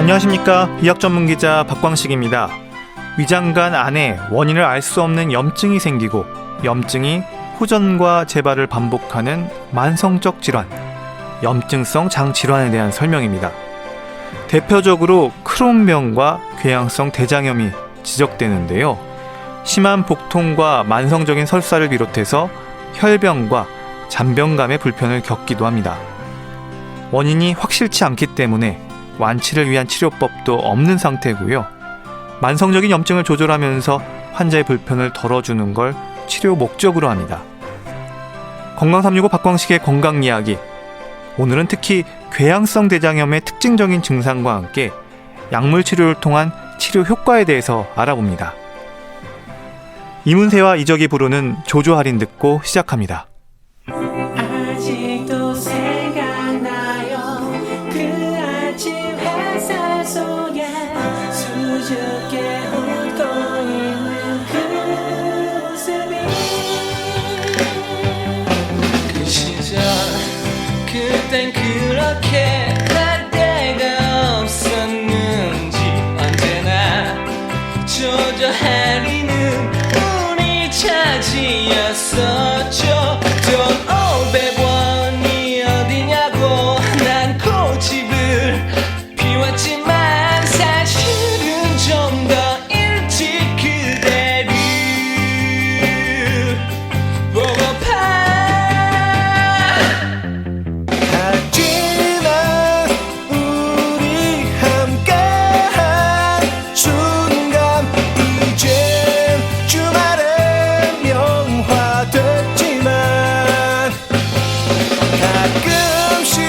안녕하십니까. 의학 전문 기자 박광식입니다. 위장관 안에 원인을 알 수 없는 염증이 생기고 염증이 후전과 재발을 반복하는 만성적 질환, 염증성 장질환에 대한 설명입니다. 대표적으로 크론병과 궤양성 대장염이 지적되는데요. 심한 복통과 만성적인 설사를 비롯해서 혈병과 잔병감의 불편을 겪기도 합니다. 원인이 확실치 않기 때문에 완치를 위한 치료법도 없는 상태고요. 만성적인 염증을 조절하면서 환자의 불편을 덜어주는 걸 치료 목적으로 합니다. 건강365 박광식의 건강 이야기. 오늘은 특히 궤양성 대장염의 특징적인 증상과 함께 약물 치료를 통한 치료 효과에 대해서 알아봅니다. 이문세와 이적이 부르는 조조할인 듣고 시작합니다. 아직도 생각나요. 그 아침 햇살 속에 수줍게 웃고 있는 그 모습이. 그 시절 그땐 그렇게 할 데가 없었는지 언제나 조조할인은 우리 차지였었죠. 돈 500원이 어디냐고 난 고집을 피웠지만 사실은 좀 더 일찍 그대를 보고파. 하지만 우리 함께한 순간 이젠 주말엔 영화 됐지만 가끔씩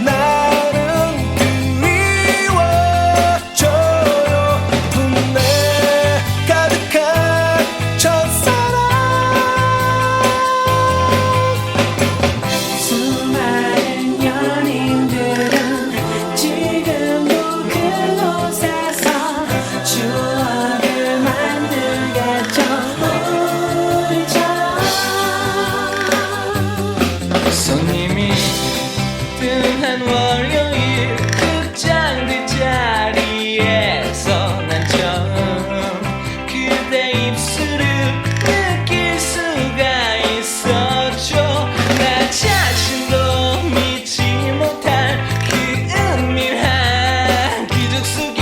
나는 그리워져요. 분내 가득한 첫사랑. 수많은 연인들은 지금도 그곳에서 추억을 만들겠죠. 우리처럼. 손님이 뜸한 월요일 극장 뒷자리에서 난 처음 그대 입술을 느낄 수가 있었죠. 나 자신도 믿지 못할 그 은밀한 기적 속에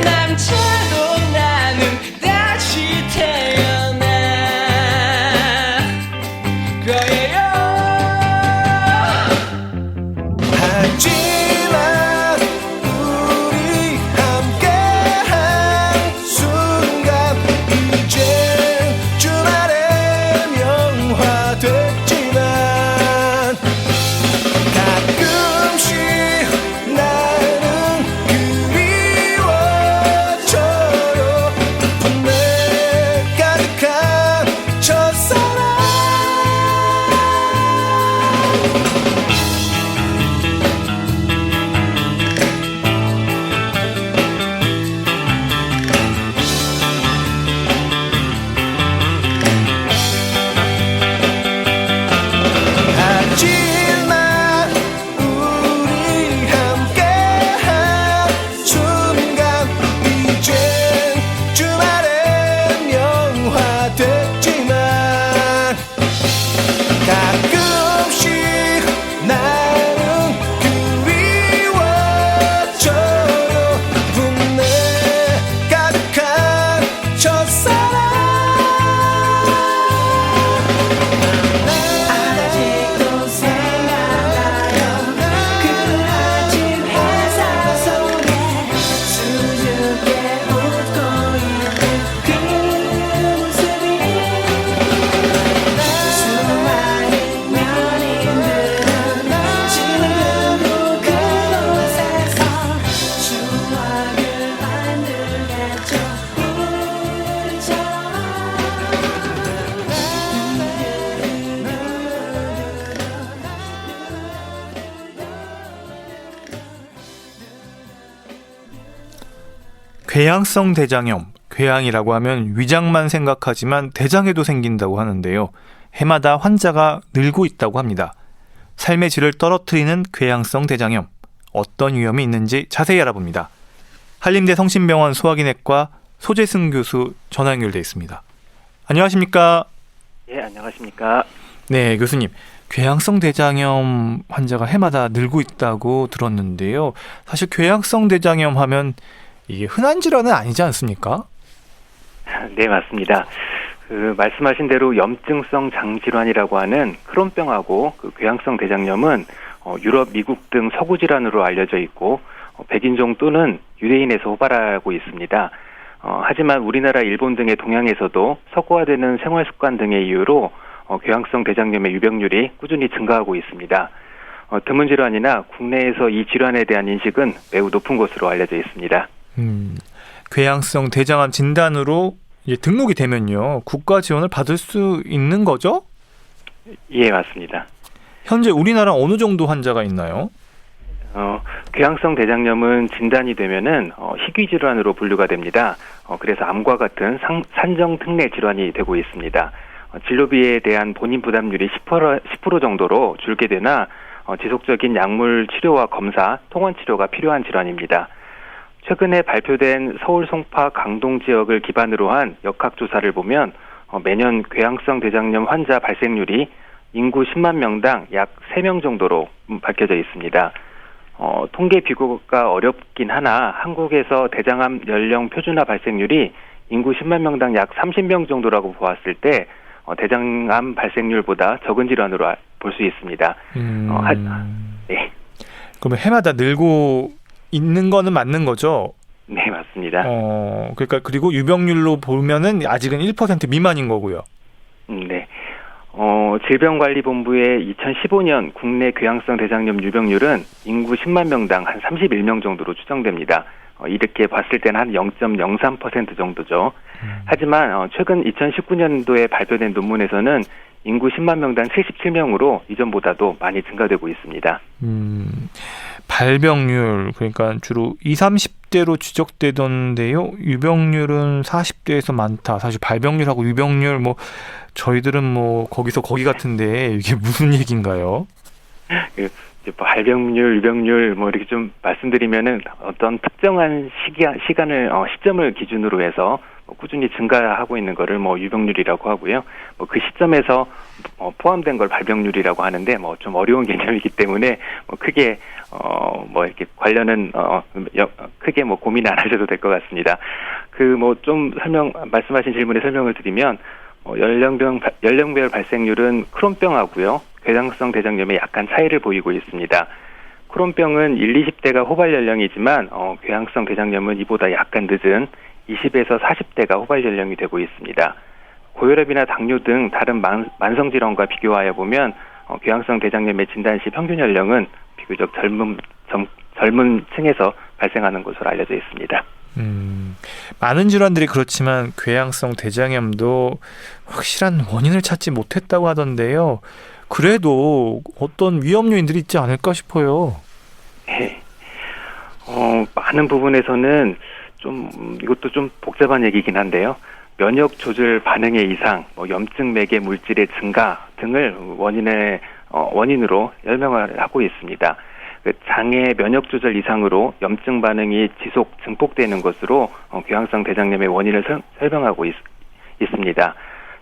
남자도 나는 다시 태어날 거예요. 하지만 우리 함께한 순간 이젠 주말엔 영화 됐지만 가끔씩 나는 그리워져요. 분내 가득한 첫사랑. 하지만 우리 함께한 순간 이젠 주말엔 영화 됐지만 가끔씩 나는 그리워져요. 분내 가득한 첫사랑. 아직도 생각나요. 그 아침 햇살 속에 수줍게 웃고 있는 그 모습이. 수많은 연인들은 지금도 그곳에서 추억을 만들겠죠. 궤양성 대장염, 궤양이라고 하면 위장만 생각하지만 대장에도 생긴다고 하는데요. 해마다 환자가 늘고 있다고 합니다. 삶의 질을 떨어뜨리는 궤양성 대장염, 어떤 위험이 있는지 자세히 알아봅니다. 한림대 성심병원 소화기내과 소재승 교수 전화 연결돼 있습니다. 안녕하십니까? 예, 안녕하십니까? 네, 교수님. 궤양성 대장염 환자가 해마다 늘고 있다고 들었는데요. 사실 궤양성 대장염 하면 이게 흔한 질환은 아니지 않습니까? 네, 맞습니다. 말씀하신 대로 염증성 장질환이라고 하는 크론병하고 궤양성 대장염은 유럽, 미국 등 서구 질환으로 알려져 있고 백인종 또는 유대인에서 호발하고 있습니다. 하지만 우리나라, 일본 등의 동양에서도 서구화되는 생활습관 등의 이유로 궤양성 대장염의 유병률이 꾸준히 증가하고 있습니다. 드문 질환이나 국내에서 이 질환에 대한 인식은 매우 높은 것으로 알려져 있습니다. 궤양성 대장암 진단으로 이제 등록이 되면요, 국가 지원을 받을 수 있는 거죠? 예, 맞습니다. 현재 우리나라 어느 정도 환자가 있나요? 궤양성 대장염은 진단이 되면은 희귀 질환으로 분류가 됩니다. 그래서 암과 같은 산정 특례 질환이 되고 있습니다. 진료비에 대한 본인 부담률이 10% 정도로 줄게 되나 지속적인 약물 치료와 검사, 통원 치료가 필요한 질환입니다. 최근에 발표된 서울 송파 강동 지역을 기반으로 한 역학조사를 보면 매년 궤양성 대장염 환자 발생률이 인구 10만 명당 약 3명 정도로 밝혀져 있습니다. 통계 비교가 어렵긴 하나 한국에서 대장암 연령 표준화 발생률이 인구 10만 명당 약 30명 정도라고 보았을 때 대장암 발생률보다 적은 질환으로 볼 수 있습니다. 네. 그러면 해마다 늘고 있는 거는 맞는 거죠? 네, 맞습니다. 그러니까 그리고 유병률로 보면은 아직은 1% 미만인 거고요. 네. 질병관리본부의 2015년 국내 궤양성 대장염 유병률은 인구 10만 명당 한 31명 정도로 추정됩니다. 이렇게 봤을 때는 한 0.03% 정도죠. 하지만 최근 2019년도에 발표된 논문에서는 인구 10만 명당 77명으로 이전보다도 많이 증가되고 있습니다. 발병률, 그러니까 주로 20, 30대로 추적되던데요. 유병률은 40대에서 많다. 사실 발병률하고 유병률 저희들은 거기서 거기 같은데 이게 무슨 얘기인가요? 발병률, 유병률 이렇게 좀 말씀드리면은 어떤 특정한 시점을 기준으로 해서 꾸준히 증가하고 있는 거를 유병률이라고 하고요. 그 시점에서 포함된 걸 발병률이라고 하는데 좀 어려운 개념이기 때문에 크게 이렇게 관련은 크게 고민 안 하셔도 될 것 같습니다. 좀 말씀하신 질문에 설명을 드리면 연령별 발생률은 크론병하고요, 궤양성 대장염에 약간 차이를 보이고 있습니다. 크론병은 20대가 호발 연령이지만 궤양성 대장염은 이보다 약간 늦은 20에서 40대가 호발 연령이 되고 있습니다. 고혈압이나 당뇨 등 다른 만성 질환과 비교하여 보면 궤양성 대장염의 진단 시 평균 연령은 비교적 젊은 층에서 발생하는 것으로 알려져 있습니다. 많은 질환들이 그렇지만 궤양성 대장염도 확실한 원인을 찾지 못했다고 하던데요. 그래도 어떤 위험 요인들이 있지 않을까 싶어요. 네. 많은 부분에서는 이것도 좀 복잡한 얘기긴 한데요. 면역 조절 반응의 이상, 염증 매개 물질의 증가 등을 원인으로 설명을 하고 있습니다. 장의 면역 조절 이상으로 염증 반응이 지속 증폭되는 것으로 궤양성 대장염의 원인을 설명하고 있습니다.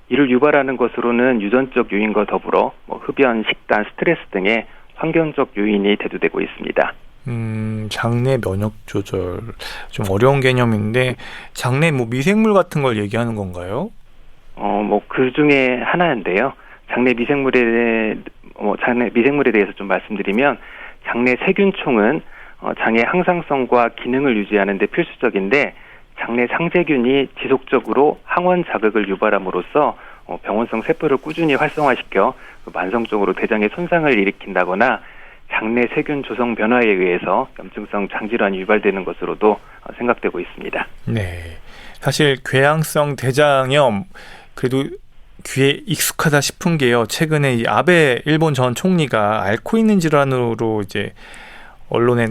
이를 유발하는 것으로는 유전적 요인과 더불어 흡연, 식단, 스트레스 등의 환경적 요인이 대두되고 있습니다. 장내 면역 조절, 좀 어려운 개념인데 장내 미생물 같은 걸 얘기하는 건가요? 그 중에 하나인데요. 장내 미생물에 대해서 좀 말씀드리면, 장내 세균총은 장의 항상성과 기능을 유지하는 데 필수적인데, 장내 상세균이 지속적으로 항원 자극을 유발함으로써 병원성 세포를 꾸준히 활성화시켜 만성적으로 대장에 손상을 일으킨다거나 장내 세균 조성 변화에 의해서 염증성 장질환이 유발되는 것으로도 생각되고 있습니다. 네, 사실 궤양성 대장염 그래도 귀에 익숙하다 싶은 게요. 최근에 이 아베 일본 전 총리가 앓고 있는 질환으로 이제 언론에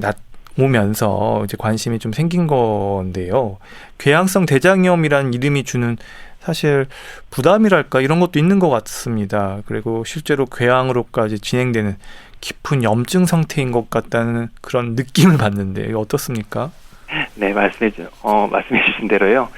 오면서 이제 관심이 좀 생긴 건데요. 궤양성 대장염이라는 이름이 주는 사실 부담이랄까 이런 것도 있는 것 같습니다. 그리고 실제로 궤양으로까지 진행되는 깊은 염증 상태인 것 같다는 그런 느낌을 받는데 이거 어떻습니까? 네, 말씀해 주신 대로요.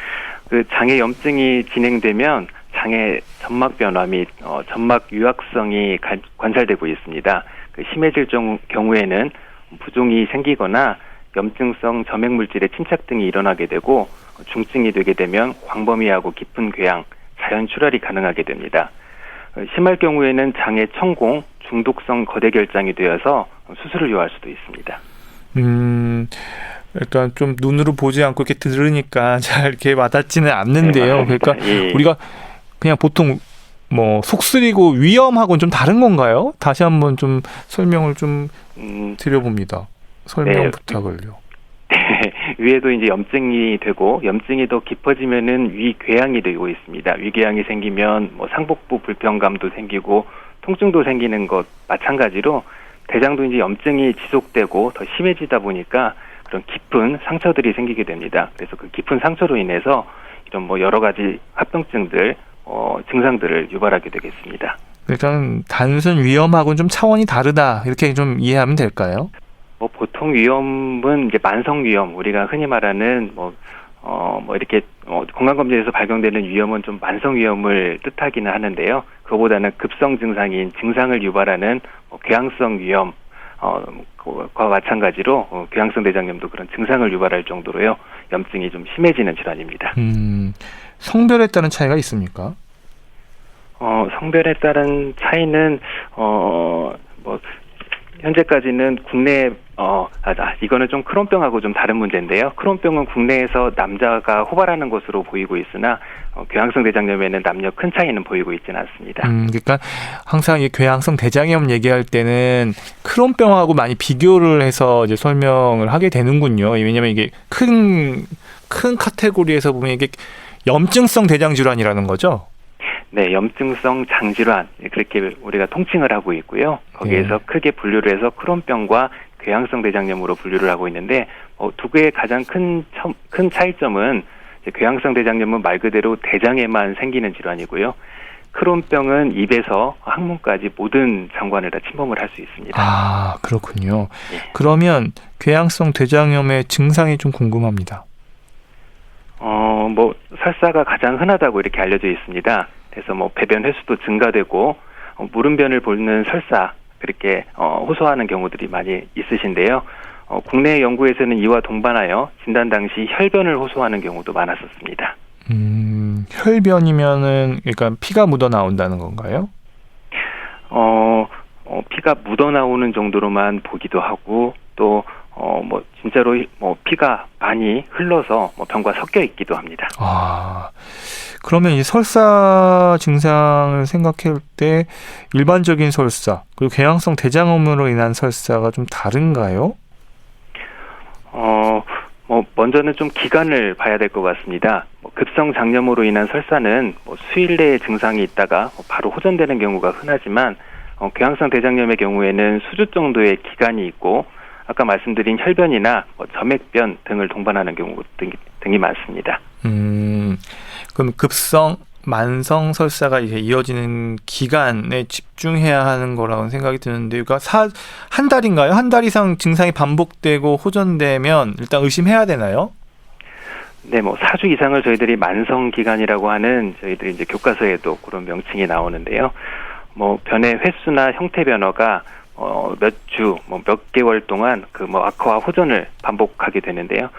그 장애 염증이 진행되면 장애 점막 변화 및 점막 유학성이 관찰되고 있습니다. 그 심해질 경우에는 부종이 생기거나 염증성 점액 물질의 침착 등이 일어나게 되고 중증이 되게 되면 광범위하고 깊은 궤양, 자연 출혈이 가능하게 됩니다. 심할 경우에는 장애 천공, 중독성 거대 결장이 되어서 수술을 요할 수도 있습니다. 일단 좀 눈으로 보지 않고 이렇게 들으니까 잘 이렇게 와닿지는 않는데요. 네, 그러니까 예. 우리가 그냥 보통 뭐 속쓰리고 위험하고는 좀 다른 건가요? 다시 한번 좀 설명을 좀 드려봅니다. 설명 네. 부탁을요. 위에도 이제 염증이 되고 염증이 더 깊어지면은 위궤양이 되고 있습니다. 위궤양이 생기면 뭐 상복부 불편감도 생기고 통증도 생기는 것 마찬가지로 대장도 이제 염증이 지속되고 더 심해지다 보니까 그런 깊은 상처들이 생기게 됩니다. 그래서 그 깊은 상처로 인해서 이런 뭐 여러 가지 합병증들, 증상들을 유발하게 되겠습니다. 일단 단순 위험하고는 좀 차원이 다르다 이렇게 좀 이해하면 될까요? 뭐 보통 위험은 이제 만성 위험, 우리가 흔히 말하는 이렇게 건강검진에서 발견되는 위험은 좀 만성 위험을 뜻하기는 하는데요. 그거보다는 급성 증상인 증상을 유발하는 궤양성 위험, 과 마찬가지로 궤양성 대장염도 그런 증상을 유발할 정도로요. 염증이 좀 심해지는 질환입니다. 성별에 따른 차이가 있습니까? 성별에 따른 차이는 현재까지는 국내 이거는 좀 크론병하고 좀 다른 문제인데요. 크론병은 국내에서 남자가 호발하는 것으로 보이고 있으나 궤양성 대장염에는 남녀 큰 차이는 보이고 있지는 않습니다. 그러니까 항상 이 궤양성 대장염 얘기할 때는 크론병하고 많이 비교를 해서 이제 설명을 하게 되는군요. 왜냐하면 이게 큰 카테고리에서 보면 이게 염증성 대장 질환이라는 거죠. 네, 염증성 장질환 그렇게 우리가 통칭을 하고 있고요. 거기에서 크게 분류를 해서 크론병과 궤양성 대장염으로 분류를 하고 있는데 두 개의 가장 큰 차이점은 이제 궤양성 대장염은 말 그대로 대장에만 생기는 질환이고요. 크론병은 입에서 항문까지 모든 장관을 다 침범을 할 수 있습니다. 아, 그렇군요. 예. 그러면 궤양성 대장염의 증상이 좀 궁금합니다. 설사가 가장 흔하다고 이렇게 알려져 있습니다. 그래서 배변 횟수도 증가되고 물음변을 보는 설사 그렇게 호소하는 경우들이 많이 있으신데요. 국내 연구에서는 이와 동반하여 진단 당시 혈변을 호소하는 경우도 많았었습니다. 혈변이면은 그러니까 피가 묻어 나온다는 건가요? 피가 묻어 나오는 정도로만 보기도 하고 또 진짜로 피가 많이 흘러서 병과 섞여 있기도 합니다. 아, 그러면 이 설사 증상을 생각할 때 일반적인 설사 그리고 궤양성 대장염으로 인한 설사가 좀 다른가요? 먼저는 좀 기간을 봐야 될 것 같습니다. 급성 장염으로 인한 설사는 수일 내에 증상이 있다가 바로 호전되는 경우가 흔하지만 궤양성 대장염의 경우에는 수주 정도의 기간이 있고 아까 말씀드린 혈변이나 점액변 등을 동반하는 경우 등이 많습니다. 그럼 급성, 만성 설사가 이제 이어지는 기간에 집중해야 하는 거라고 생각이 드는데, 그러니까 한 달인가요? 한 달 이상 증상이 반복되고 호전되면 일단 의심해야 되나요? 네, 4주 이상을 저희들이 만성 기간이라고 하는 저희들이 이제 교과서에도 그런 명칭이 나오는데요. 변의 횟수나 형태 변화가 몇 주, 몇 개월 동안 악화와 호전을 반복하게 되는데요.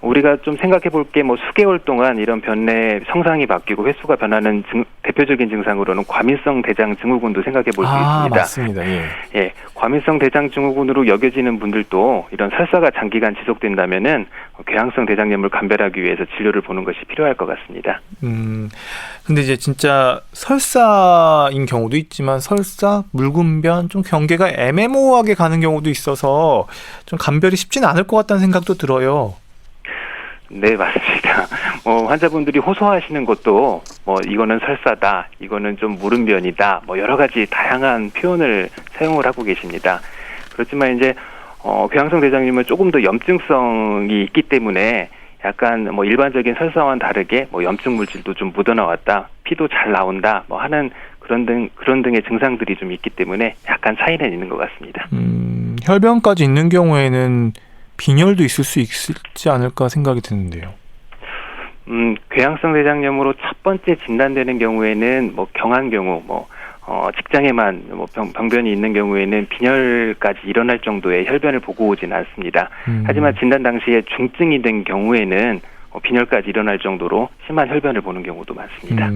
우리가 좀 생각해 볼 게 수개월 동안 이런 변의 성상이 바뀌고 횟수가 변하는 대표적인 증상으로는 과민성 대장 증후군도 생각해 볼 수 있습니다. 맞습니다. 예. 예, 과민성 대장 증후군으로 여겨지는 분들도 이런 설사가 장기간 지속된다면은 궤양성 대장염을 감별하기 위해서 진료를 보는 것이 필요할 것 같습니다. 근데 이제 진짜 설사인 경우도 있지만 설사, 물군변 좀 경계가 애매모호하게 가는 경우도 있어서 좀 감별이 쉽지는 않을 것 같다는 생각도 들어요. 네, 맞습니다. 환자분들이 호소하시는 것도 이거는 설사다, 이거는 좀 물음변이다, 여러 가지 다양한 표현을 사용을 하고 계십니다. 그렇지만 이제 궤양성 대장염은 조금 더 염증성이 있기 때문에 약간 일반적인 설사와는 다르게 염증 물질도 좀 묻어나왔다, 피도 잘 나온다, 하는 그런 등의 증상들이 좀 있기 때문에 약간 차이는 있는 것 같습니다. 혈변까지 있는 경우에는 빈혈도 있을 수 있지 않을까 생각이 드는데요. 궤양성 대장염으로 첫 번째 진단되는 경우에는 뭐 경한 경우, 직장에만 병변이 있는 경우에는 빈혈까지 일어날 정도의 혈변을 보고 오진 않습니다. 하지만 진단 당시에 중증이 된 경우에는 빈혈까지 일어날 정도로 심한 혈변을 보는 경우도 많습니다.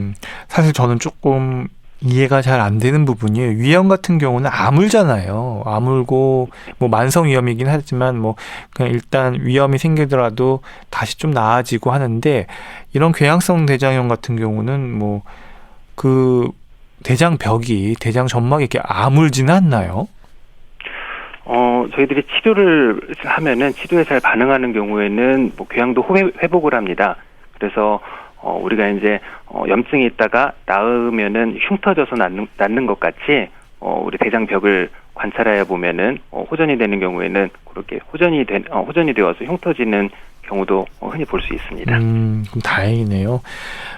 사실 저는 조금 이해가 잘 안 되는 부분이 위염 같은 경우는 아물잖아요. 아물고 뭐 만성 위염이긴 하지만 뭐 그냥 일단 위염이 생기더라도 다시 좀 나아지고 하는데 이런 궤양성 대장염 같은 경우는 뭐 그 대장벽이 대장 점막이 이렇게 아물지는 않나요? 저희들이 치료를 하면은 치료에 잘 반응하는 경우에는 뭐 궤양도 회복을 합니다. 그래서 우리가 이제 염증이 있다가 나으면은 흉터져서 낫는 것 같이 우리 대장벽을 관찰하여 보면은 호전이 되는 경우에는 그렇게 호전이 되어서 흉터지는 경우도 흔히 볼 수 있습니다. 그럼 다행이네요.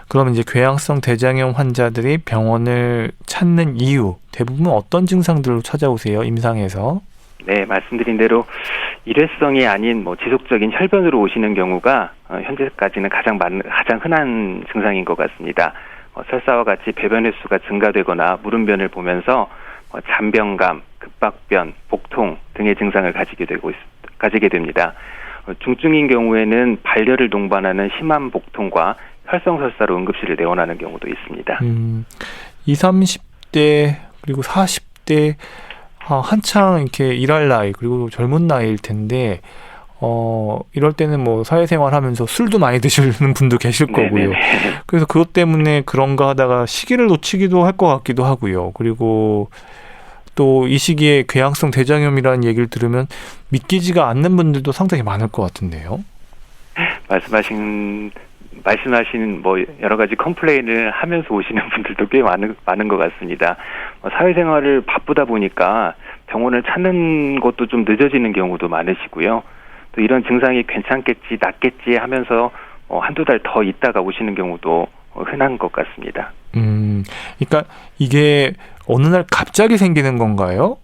그럼 이제 궤양성 대장염 환자들이 병원을 찾는 이유 대부분 어떤 증상들로 찾아오세요? 임상에서? 네, 말씀드린 대로 일회성이 아닌 지속적인 혈변으로 오시는 경우가 현재까지는 가장 흔한 증상인 것 같습니다. 설사와 같이 배변 횟수가 증가되거나 무름변을 보면서 잔변감, 급박변, 복통 등의 증상을 가지게 됩니다. 중증인 경우에는 발열을 동반하는 심한 복통과 혈성설사로 응급실을 내원하는 경우도 있습니다. 20, 30대 그리고 40대 한창 이렇게 일할 나이 그리고 젊은 나이일 텐데 이럴 때는 뭐 사회생활 하면서 술도 많이 드시는 분도 계실 거고요. 네네. 그래서 그것 때문에 그런가 하다가 시기를 놓치기도 할 것 같기도 하고요. 그리고 또 이 시기에 궤양성 대장염이라는 얘기를 들으면 믿기지가 않는 분들도 상당히 많을 것 같은데요. 말씀하신 여러 가지 컴플레인을 하면서 오시는 분들도 꽤 많은 것 같습니다. 사회생활을 바쁘다 보니까 병원을 찾는 것도 좀 늦어지는 경우도 많으시고요. 또 이런 증상이 괜찮겠지, 낫겠지 하면서 한두 달 더 있다가 오시는 경우도 흔한 것 같습니다. 그러니까 이게 어느 날 갑자기 생기는 건가요?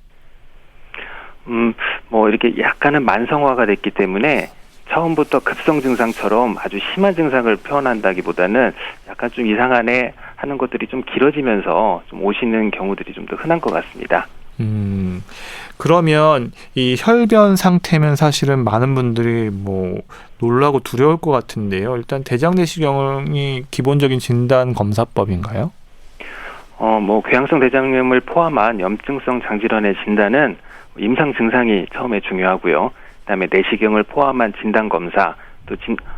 이렇게 약간은 만성화가 됐기 때문에 처음부터 급성 증상처럼 아주 심한 증상을 표현한다기보다는 약간 좀 이상하네 하는 것들이 좀 길어지면서 좀 오시는 경우들이 좀 더 흔한 것 같습니다. 그러면 이 혈변 상태면 사실은 많은 분들이 놀라고 두려울 것 같은데요. 일단 대장내시경이 기본적인 진단 검사법인가요? 궤양성 대장염을 포함한 염증성 장질환의 진단은 임상 증상이 처음에 중요하고요. 그다음에 내시경을 포함한 진단 검사, 또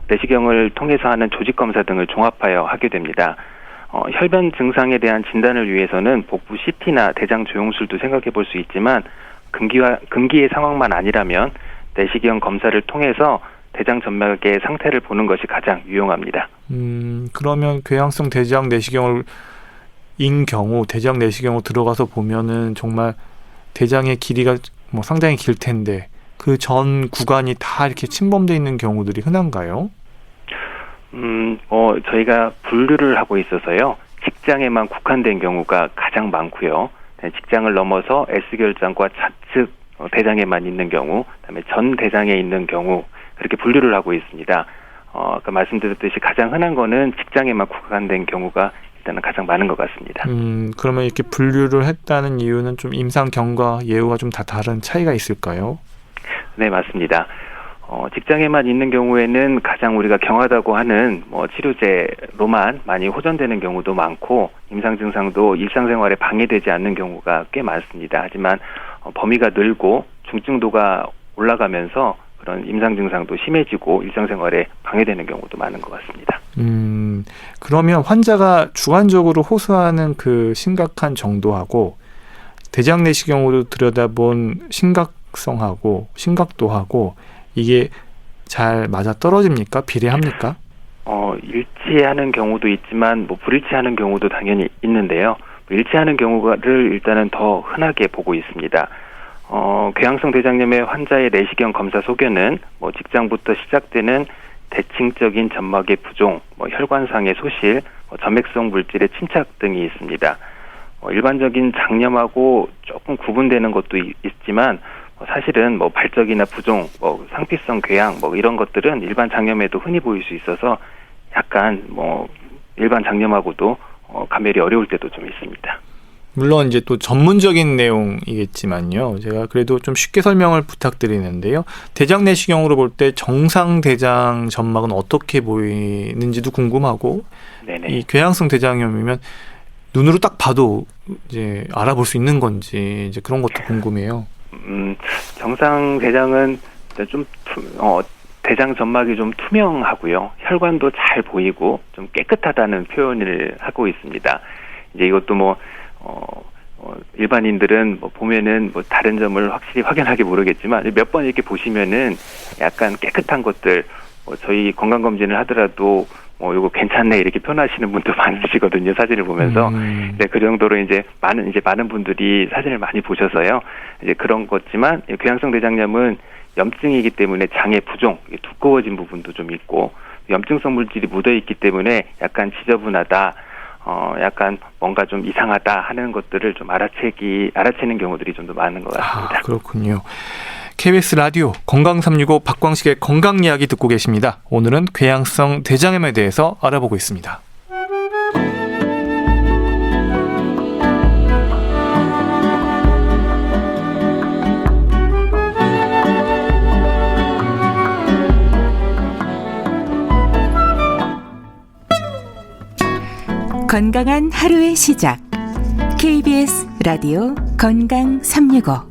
내시경을 통해서 하는 조직 검사 등을 종합하여 하게 됩니다. 혈변 증상에 대한 진단을 위해서는 복부 CT나 대장 조영술도 생각해 볼 수 있지만 금기의 상황만 아니라면 내시경 검사를 통해서 대장 점막의 상태를 보는 것이 가장 유용합니다. 그러면 궤양성 대장 내시경을 대장 내시경으로 들어가서 보면은 정말 대장의 길이가 상당히 길 텐데 그 전 구간이 다 이렇게 침범되어 있는 경우들이 흔한가요? 저희가 분류를 하고 있어서요. 직장에만 국한된 경우가 가장 많고요. 직장을 넘어서 S결장과 좌측 대장에만 있는 경우, 그다음에 전 대장에 있는 경우 그렇게 분류를 하고 있습니다. 아까 말씀드렸듯이 가장 흔한 거는 직장에만 국한된 경우가 일단은 가장 많은 것 같습니다. 그러면 이렇게 분류를 했다는 이유는 좀 임상 경과 예후가 좀 다 다른 차이가 있을까요? 네, 맞습니다. 직장에만 있는 경우에는 가장 우리가 경하다고 하는 치료제로만 많이 호전되는 경우도 많고 임상 증상도 일상생활에 방해되지 않는 경우가 꽤 많습니다. 하지만 범위가 늘고 중증도가 올라가면서 그런 임상 증상도 심해지고 일상생활에 방해되는 경우도 많은 것 같습니다. 그러면 환자가 주관적으로 호소하는 그 심각한 정도하고 대장 내시경으로 들여다본 심각성하고 심각도하고 이게 잘 맞아 떨어집니까? 비례합니까? 일치하는 경우도 있지만 불일치하는 경우도 당연히 있는데요. 일치하는 경우를 일단은 더 흔하게 보고 있습니다. 궤양성 대장염의 환자의 내시경 검사 소견은 직장부터 시작되는 대칭적인 점막의 부종, 혈관상의 소실, 점액성 물질의 침착 등이 있습니다. 일반적인 장염하고 조금 구분되는 것도 있지만 사실은 뭐 발적이나 부종, 뭐 상피성 궤양 뭐 이런 것들은 일반 장염에도 흔히 보일 수 있어서 약간 뭐 일반 장염하고도 감별이 어려울 때도 좀 있습니다. 물론 이제 또 전문적인 내용이겠지만요. 제가 그래도 좀 쉽게 설명을 부탁드리는데요. 대장 내시경으로 볼 때 정상 대장 점막은 어떻게 보이는지도 궁금하고, 네네. 이 궤양성 대장염이면 눈으로 딱 봐도 이제 알아볼 수 있는 건지 이제 그런 것도 궁금해요. 정상 대장은 좀 대장 점막이 좀 투명하고요. 혈관도 잘 보이고 좀 깨끗하다는 표현을 하고 있습니다. 이제 이것도 뭐 일반인들은 뭐 보면은 뭐 다른 점을 확실히 확연하게 모르겠지만 몇 번 이렇게 보시면은 약간 깨끗한 것들, 저희 건강검진을 하더라도 이거 괜찮네 이렇게 표현하시는 분도 많으시거든요. 사진을 보면서. 네, 그 정도로 이제 많은 분들이 사진을 많이 보셔서요. 이제 그런 거지만 궤양성 대장염은 염증이기 때문에 장의 부종, 두꺼워진 부분도 좀 있고 염증성 물질이 묻어 있기 때문에 약간 지저분하다. 약간 뭔가 좀 이상하다 하는 것들을 좀 알아채는 경우들이 좀 더 많은 것 같습니다. 그렇군요. KBS 라디오 건강365 박광식의 건강 이야기 듣고 계십니다. 오늘은 궤양성 대장염에 대해서 알아보고 있습니다. 건강한 하루의 시작. KBS 라디오 건강365.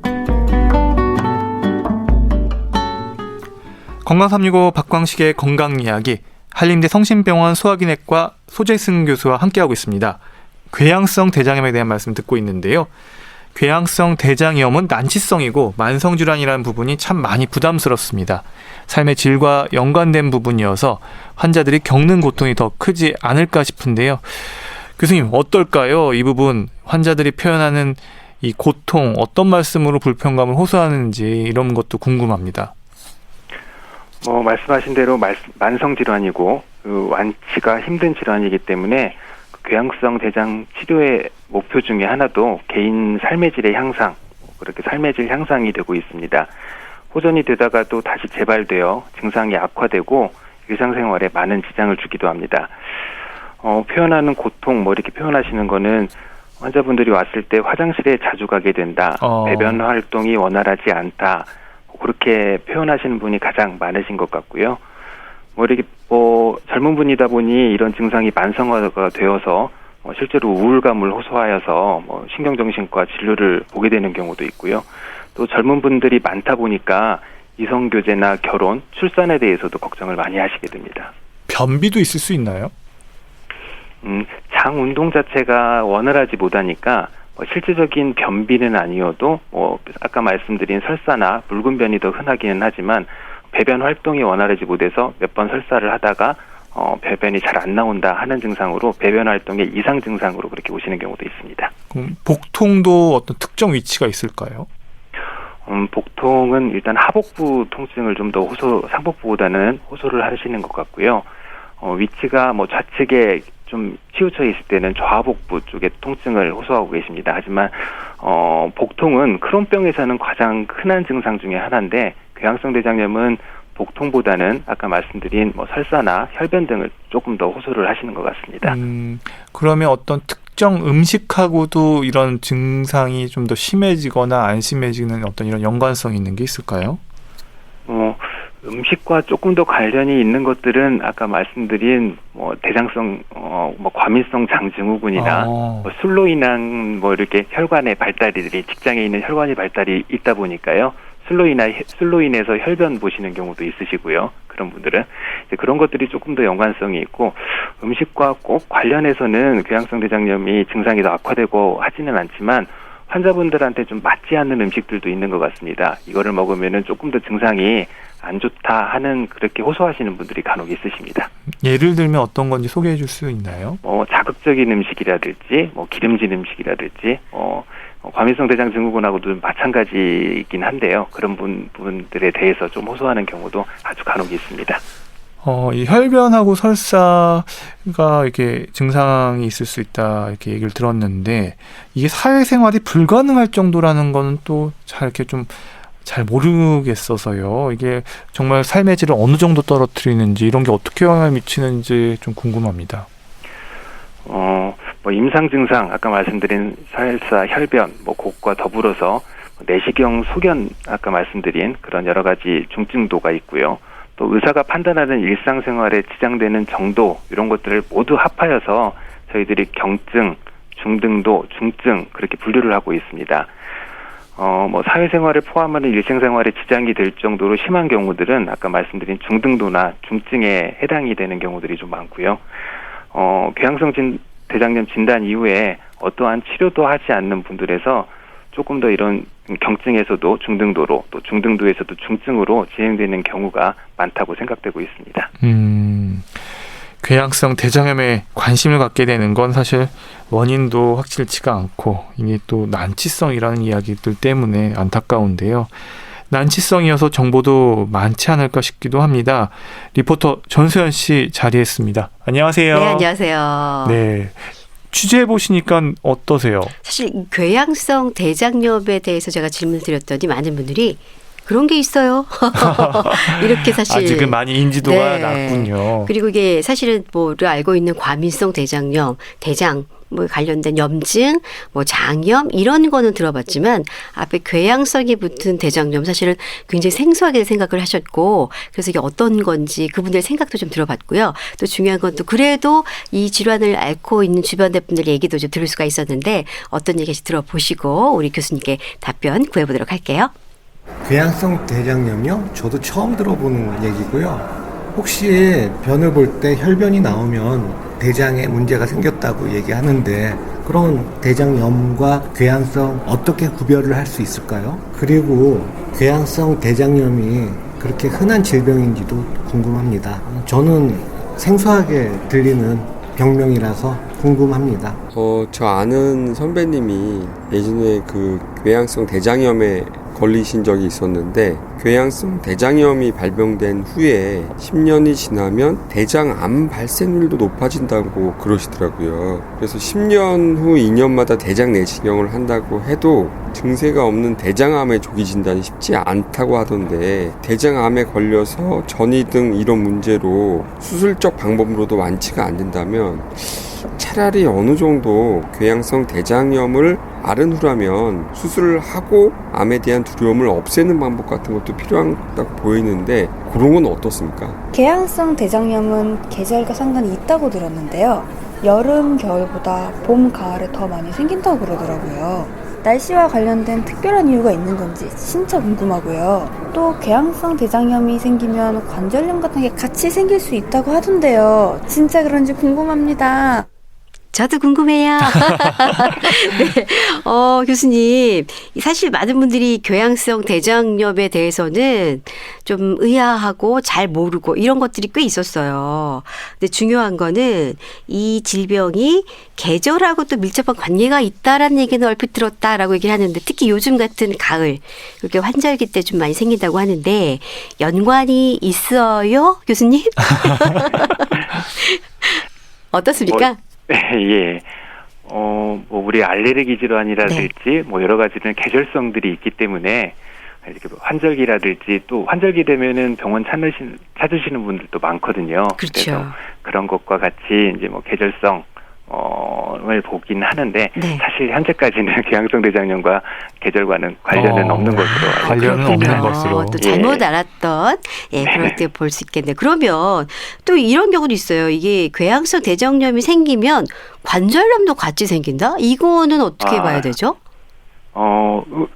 건강365 박광식의 건강 이야기, 한림대 성심병원 소화기내과 소재승 교수와 함께하고 있습니다. 궤양성 대장염에 대한 말씀 듣고 있는데요. 궤양성 대장염은 난치성이고 만성질환이라는 부분이 참 많이 부담스럽습니다. 삶의 질과 연관된 부분이어서 환자들이 겪는 고통이 더 크지 않을까 싶은데요. 교수님, 어떨까요? 이 부분 환자들이 표현하는 이 고통, 어떤 말씀으로 불편감을 호소하는지 이런 것도 궁금합니다. 말씀하신 대로 만성 질환이고 완치가 힘든 질환이기 때문에 궤양성 대장 치료의 목표 중에 하나도 개인 삶의 질의 향상, 그렇게 삶의 질 향상이 되고 있습니다. 호전이 되다가 또 다시 재발되어 증상이 악화되고 일상생활에 많은 지장을 주기도 합니다. 표현하는 고통, 이렇게 표현하시는 거는 환자분들이 왔을 때 화장실에 자주 가게 된다, 배변 활동이 원활하지 않다, 그렇게 표현하시는 분이 가장 많으신 것 같고요. 이렇게 젊은 분이다 보니 이런 증상이 만성화가 되어서 실제로 우울감을 호소하여서 신경정신과 진료를 보게 되는 경우도 있고요. 또 젊은 분들이 많다 보니까 이성교제나 결혼, 출산에 대해서도 걱정을 많이 하시게 됩니다. 변비도 있을 수 있나요? 장 운동 자체가 원활하지 못하니까 실질적인 변비는 아니어도 아까 말씀드린 설사나 묽은 변이 더 흔하기는 하지만 배변 활동이 원활하지 못해서 몇 번 설사를 하다가 배변이 잘 안 나온다 하는 증상으로 배변 활동의 이상 증상으로 그렇게 오시는 경우도 있습니다. 복통도 어떤 특정 위치가 있을까요? 복통은 일단 하복부 통증을 좀 더 상복부보다는 호소를 하시는 것 같고요. 위치가 좌측에 좀 치우쳐 있을 때는 좌복부 쪽에 통증을 호소하고 계십니다. 하지만 복통은 크론병에서는 가장 흔한 증상 중에 하나인데 궤양성 대장염은 복통보다는 아까 말씀드린 설사나 혈변 등을 조금 더 호소를 하시는 것 같습니다. 그러면 어떤 특정 음식하고도 이런 증상이 좀 더 심해지거나 안 심해지는 어떤 이런 연관성이 있는 게 있을까요? 음식과 조금 더 관련이 있는 것들은 아까 말씀드린 대장성 과민성 장증후군이나 술로 인한 이렇게 혈관의 발달들이 직장에 있는 혈관의 발달이 있다 보니까요. 술로 인해서 혈변 보시는 경우도 있으시고요. 그런 분들은 그런 것들이 조금 더 연관성이 있고 음식과 꼭 관련해서는 궤양성 대장염이 증상이 더 악화되고 하지는 않지만 환자분들한테 좀 맞지 않는 음식들도 있는 것 같습니다. 이거를 먹으면은 조금 더 증상이 안 좋다 하는 그렇게 호소하시는 분들이 간혹 있으십니다. 예를 들면 어떤 건지 소개해 줄 수 있나요? 자극적인 음식이라든지 기름진 음식이라든지 과민성 대장 증후군하고도 마찬가지이긴 한데요. 그런 분들에 대해서 좀 호소하는 경우도 아주 간혹 있습니다. 이 혈변하고 설사가 이렇게 증상이 있을 수 있다 이렇게 얘기를 들었는데 이게 사회생활이 불가능할 정도라는 거는 또 잘 이렇게 좀 잘 모르겠어서요. 이게 정말 삶의 질을 어느 정도 떨어뜨리는지 이런 게 어떻게 영향을 미치는지 좀 궁금합니다. 뭐 임상 증상 아까 말씀드린 설사, 혈변, 뭐 곡과 더불어서 내시경, 소견 아까 말씀드린 그런 여러 가지 중증도가 있고요. 또 의사가 판단하는 일상생활에 지장되는 정도 이런 것들을 모두 합하여서 저희들이 경증, 중등도, 중증 그렇게 분류를 하고 있습니다. 뭐 사회생활을 포함하는 일상생활에 지장이 될 정도로 심한 경우들은 아까 말씀드린 중등도나 중증에 해당이 되는 경우들이 좀 많고요. 궤양성 대장염 진단 이후에 어떠한 치료도 하지 않는 분들에서 조금 더 이런 경증에서도 중등도로 또 중등도에서도 중증으로 진행되는 경우가 많다고 생각되고 있습니다. 궤양성 대장염에 관심을 갖게 되는 건 사실 원인도 확실치가 않고 이게 또 난치성이라는 이야기들 때문에 안타까운데요. 난치성이어서 정보도 많지 않을까 싶기도 합니다. 리포터 전수연 씨 자리했습니다. 안녕하세요. 네, 안녕하세요. 네. 취재해 보시니까 어떠세요? 사실 궤양성 대장염에 대해서 제가 질문을 드렸더니 많은 분들이 그런 게 있어요. 이렇게 사실 아직은 많이 인지도가 네. 낮군요. 그리고 이게 사실은 뭐를 알고 있는 과민성 대장염, 대장 뭐 관련된 염증, 뭐 장염 이런 거는 들어봤지만 앞에 궤양성이 붙은 대장염 사실은 굉장히 생소하게 생각을 하셨고 그래서 이게 어떤 건지 그분들의 생각도 좀 들어봤고요. 또 중요한 건 또 그래도 이 질환을 앓고 있는 주변 분들 얘기도 좀 들을 수가 있었는데 어떤 얘기인지 들어보시고 우리 교수님께 답변 구해보도록 할게요. 궤양성 대장염이요? 저도 처음 들어보는 얘기고요. 혹시 변을 볼 때 혈변이 나오면 대장에 문제가 생겼다고 얘기하는데 그런 대장염과 궤양성 어떻게 구별을 할 수 있을까요? 그리고 궤양성 대장염이 그렇게 흔한 질병인지도 궁금합니다. 저는 생소하게 들리는 병명이라서 궁금합니다. 저 아는 선배님이 예전에 그 궤양성 대장염에 걸리신 적이 있었는데 궤양성 대장염이 발병된 후에 10년이 지나면 대장암 발생률도 높아진다고 그러시더라고요. 그래서 10년 후 2년마다 대장 내시경을 한다고 해도 증세가 없는 대장암의 조기 진단이 쉽지 않다고 하던데 대장암에 걸려서 전이 등 이런 문제로 수술적 방법으로도 완치가 안 된다면 차라리 어느 정도 궤양성 대장염을 앓은 후라면 수술을 하고 암에 대한 두려움을 없애는 방법 같은 것도 필요하다고 보이는데 그런 건 어떻습니까? 궤양성 대장염은 계절과 상관이 있다고 들었는데요. 여름, 겨울보다 봄, 가을에 더 많이 생긴다고 그러더라고요. 날씨와 관련된 특별한 이유가 있는 건지 진짜 궁금하고요. 또 궤양성 대장염이 생기면 관절염 같은 게 같이 생길 수 있다고 하던데요. 진짜 그런지 궁금합니다. 저도 궁금해요. 네. 교수님. 사실 많은 분들이 궤양성 대장염에 대해서는 좀 의아하고 잘 모르고 이런 것들이 꽤 있었어요. 근데 중요한 거는 이 질병이 계절하고 또 밀접한 관계가 있다라는 얘기는 얼핏 들었다라고 얘기를 하는데 특히 요즘 같은 가을 이렇게 환절기 때 좀 많이 생긴다고 하는데 연관이 있어요, 교수님? 어떻습니까? 예. 뭐 우리 알레르기 질환이라든지 뭐 여러 가지는 계절성들이 있기 때문에 이렇게 환절기라든지 또 환절기 되면은 병원 찾으시는 분들도 많거든요. 그렇죠. 그래서 그런 것과 같이 이제 뭐 계절성 을 보긴 하는데 사실 현재까지는 궤양성 대장염과 계절과는 관련은 없는 것으로 알고 관련은 있습니다. 없는 것으로. 또 잘못 알았던 그럴 때 볼 수 있겠네요. 그러면 또 이런 경우도 있어요. 이게 궤양성 대장염이 생기면 관절염도 같이 생긴다? 이거는 어떻게 봐야 되죠?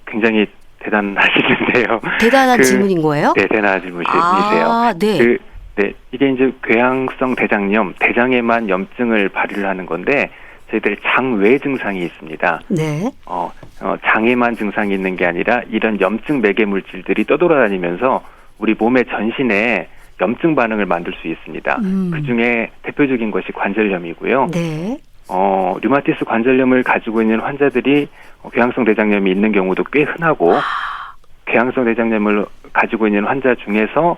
굉장히 대단하시는데요. 대단한 질문인 거예요? 네, 대단한 질문이세요. 네. 네, 이게 이제 궤양성 대장염, 대장에만 염증을 발휘를 하는 건데 저희들 장외 증상이 있습니다. 네. 장에만 증상이 있는 게 아니라 이런 염증 매개 물질들이 떠돌아다니면서 우리 몸의 전신에 염증 반응을 만들 수 있습니다. 그 중에 대표적인 것이 관절염이고요. 네. 류마티스 관절염을 가지고 있는 환자들이 궤양성 대장염이 있는 경우도 꽤 흔하고 궤양성 대장염을 가지고 있는 환자 중에서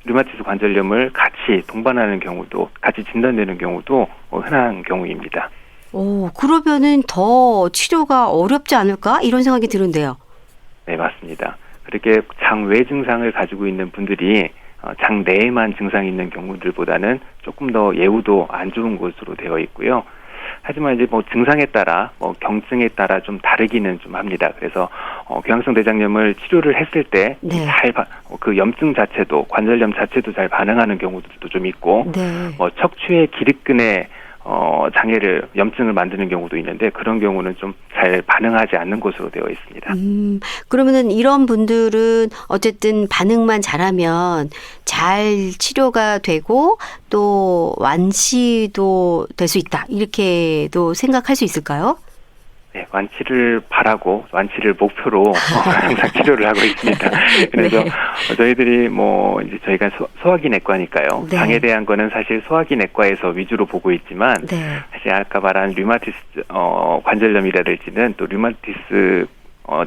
류마티스 관절염을 같이 동반하는 경우도 같이 진단되는 경우도 흔한 경우입니다. 그러면은 더 치료가 어렵지 않을까 이런 생각이 드는데요. 네, 맞습니다. 그렇게 장외 증상을 가지고 있는 분들이 장내에만 증상이 있는 경우들보다는 조금 더 예후도 안 좋은 것으로 되어 있고요. 하지만 이제 뭐 증상에 따라 경증에 따라 좀 다르기는 좀 합니다. 그래서 궤양성 대장염을 치료를 했을 때 네. 그 염증 자체도 관절염 자체도 잘 반응하는 경우들도 좀 있고 네. 척추의 기립근에 장애를 염증을 만드는 경우도 있는데 그런 경우는 좀 잘 반응하지 않는 것으로 되어 있습니다. 그러면은 이런 분들은 어쨌든 반응만 잘하면 잘 치료가 되고 또 완치도 될 수 있다. 이렇게도 생각할 수 있을까요? 네, 완치를 바라고 완치를 목표로 항상 치료를 하고 있습니다. 그래서 네. 저희들이 뭐 이제 저희가 소화기 내과니까요. 네. 장에 대한 거는 사실 소화기 내과에서 위주로 보고 있지만 네. 사실 아까 말한 류마티스 관절염이라든지는 또 류마티스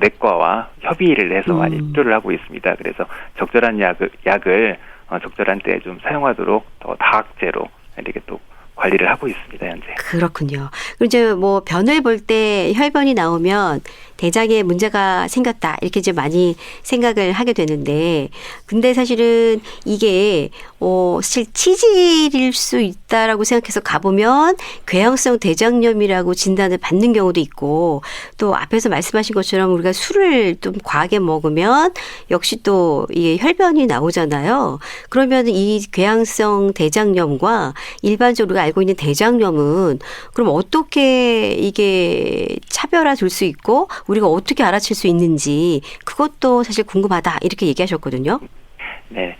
내과와 협의를 해서 많이 치료를 하고 있습니다. 그래서 적절한 약을 적절한 때에 좀 사용하도록 더 다학제로 이렇게 또 관리를 하고 있습니다, 현재. 그렇군요. 그리고 이제 뭐 변을 볼 때 혈변이 나오면 대장에 문제가 생겼다 이렇게 이제 많이 생각을 하게 되는데, 근데 사실은 이게 사실 치질일 수 있다라고 생각해서 가보면 궤양성 대장염이라고 진단을 받는 경우도 있고, 또 앞에서 말씀하신 것처럼 우리가 술을 좀 과하게 먹으면 역시 또 이게 혈변이 나오잖아요. 그러면 이 궤양성 대장염과 일반적으로 우리가 알고 있는 대장염은 그럼 어떻게 이게 차별화 줄 수 있고 우리가 어떻게 알아챌 수 있는지 그것도 사실 궁금하다 이렇게 얘기하셨거든요. 네,